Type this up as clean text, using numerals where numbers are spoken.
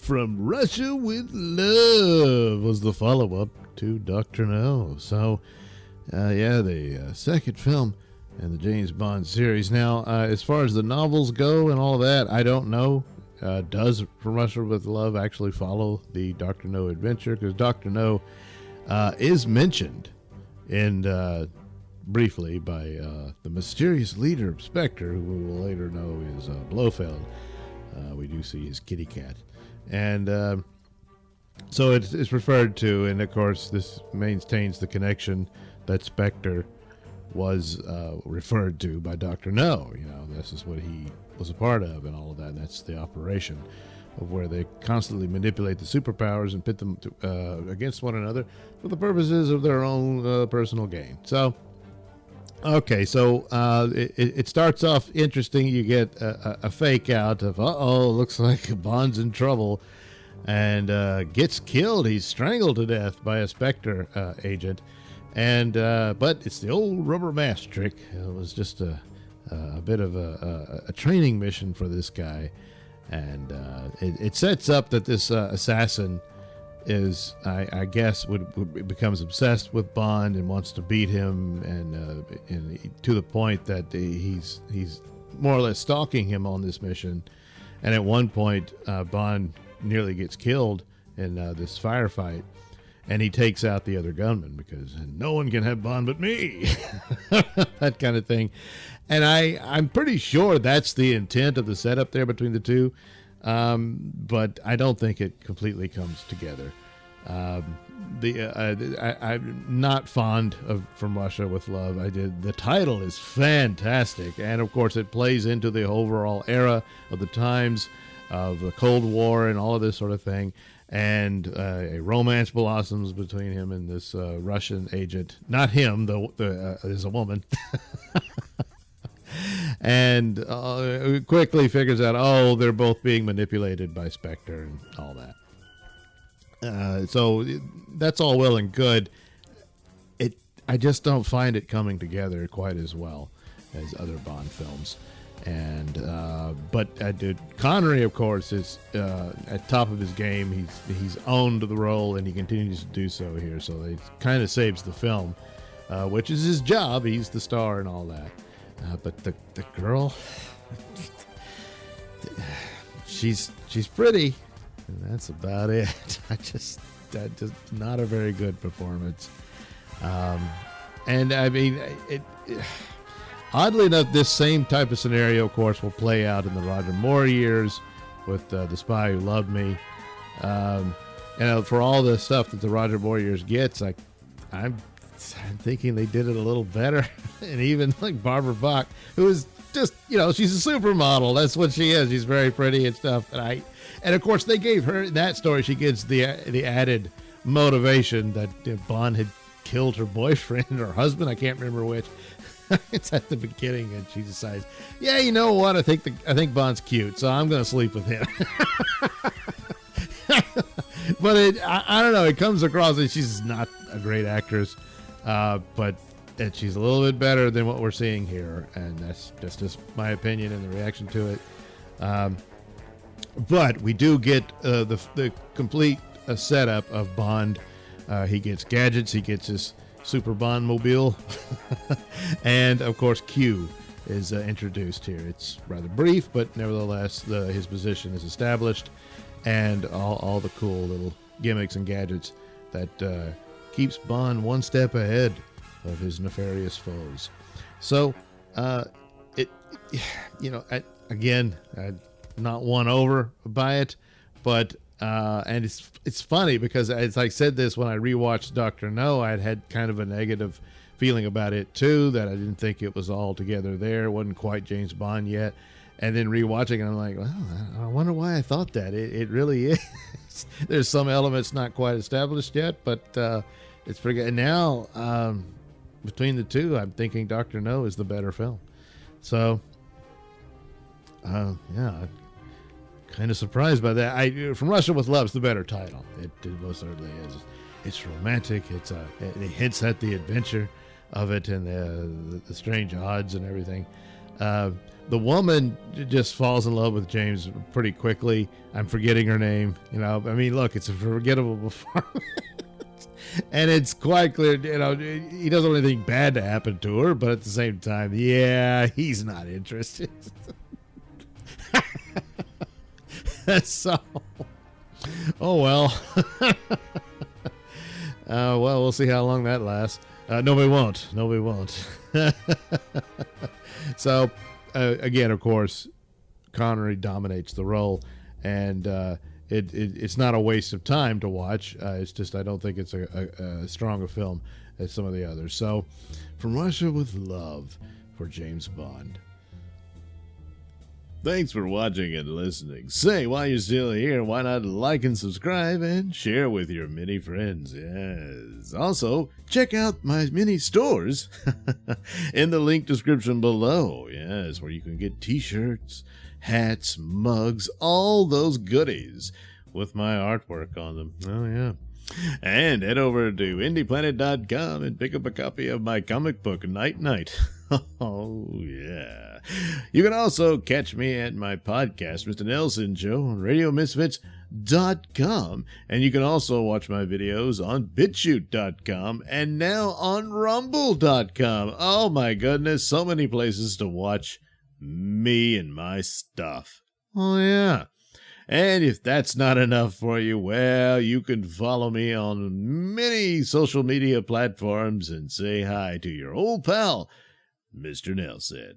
From Russia with Love was the follow-up to Dr. No. So, the second film in the James Bond series. Now, as far as the novels go and all that, I don't know. Does From Russia with Love actually follow the Dr. No adventure? Because Dr. No is mentioned in briefly by the mysterious leader of Spectre, who we will later know is Blofeld. We do see his kitty cat. And so it's referred to, and of course this maintains the connection that Spectre was referred to by Dr. No. You know, this is what he was a part of and all of that. And that's the operation of where they constantly manipulate the superpowers and pit them against one another for the purposes of their own personal gain. So, okay, so it starts off interesting. You get a fake out of, looks like Bond's in trouble, and gets killed. He's strangled to death by a Spectre agent. And but it's the old rubber mask trick. It was just a bit of a training mission for this guy. And it sets up that this assassin is, I guess, becomes obsessed with Bond and wants to beat him, and to the point that he's more or less stalking him on this mission. And at one point, Bond nearly gets killed in this firefight, and he takes out the other gunman because no one can have Bond but me, that kind of thing. And I'm pretty sure that's the intent of the setup there between the two. But I don't think it completely comes together. I'm not fond of From Russia with Love. The title is fantastic, and of course it plays into the overall era of the times of the Cold War and all of this sort of thing. And a romance blossoms between him and this Russian agent. Not him, though. There's a woman. And quickly figures out, they're both being manipulated by Spectre and all that. So that's all well and good. I just don't find it coming together quite as well as other Bond films. And but Connery, of course, is at top of his game. He's owned the role, and he continues to do so here. So it kind of saves the film, which is his job. He's the star and all that. But the girl, she's pretty, and that's about it. That's just not a very good performance. And I mean, oddly enough, this same type of scenario, of course, will play out in the Roger Moore years with The Spy Who Loved Me. And for all the stuff that the Roger Moore years gets, I'm thinking they did it a little better. And even like Barbara Bach, who is just, she's a supermodel. That's what she is. She's very pretty and stuff. And of course, they gave her in that story. She gets the added motivation that Bond had killed her boyfriend or husband. I can't remember which. It's at the beginning, and she decides, yeah, you know what? I think Bond's cute, so I'm going to sleep with him. But I don't know. It comes across that she's not a great actress, but she's a little bit better than what we're seeing here, and that's just my opinion and the reaction to it. But we do get the complete setup of Bond. He gets gadgets. He gets his Super Bond mobile. And, of course, Q is introduced here. It's rather brief, but nevertheless, his position is established, and all the cool little gimmicks and gadgets that keeps Bond one step ahead of his nefarious foes. So, again, not won over by it, but and it's funny because, as I said this when I rewatched Dr. No, I'd had kind of a negative feeling about it too, that I didn't think it was all together there. It wasn't quite James Bond yet. And then rewatching it, I'm like, well, I wonder why I thought that. It really is. There's some elements not quite established yet, but it's pretty good. And now, between the two, I'm thinking Dr. No is the better film. So, kind of surprised by that. From Russia with Love's the better title. It most certainly is. It's romantic. It hints at the adventure of it and the strange odds and everything. The woman just falls in love with James pretty quickly. I'm forgetting her name. You know, I mean, look, it's a forgettable performance. And it's quite clear, you know, he doesn't want anything bad to happen to her, but at the same time, yeah, he's not interested. So, oh well. Well, we'll see how long that lasts. No, we won't. No, we won't. So, again, of course, Connery dominates the role, and it's not a waste of time to watch. It's just I don't think it's a stronger film as some of the others. So, From Russia with Love for James Bond. Thanks for watching and listening. Say, while you're still here, why not like and subscribe and share with your many friends? Yes. Also, check out my mini stores in the link description below. Yes, where you can get t-shirts, hats, mugs, all those goodies with my artwork on them. Oh, yeah. And head over to indieplanet.com and pick up a copy of my comic book, Night Night. Oh, yeah. You can also catch me at my podcast, Mr Nailsin Show, on RadioMisfits.com. And you can also watch my videos on BitChute.com and now on Rumble.com. Oh, my goodness. So many places to watch me and my stuff. Oh, yeah. And if that's not enough for you, well, you can follow me on many social media platforms and say hi to your old pal, Mr. Nailsin.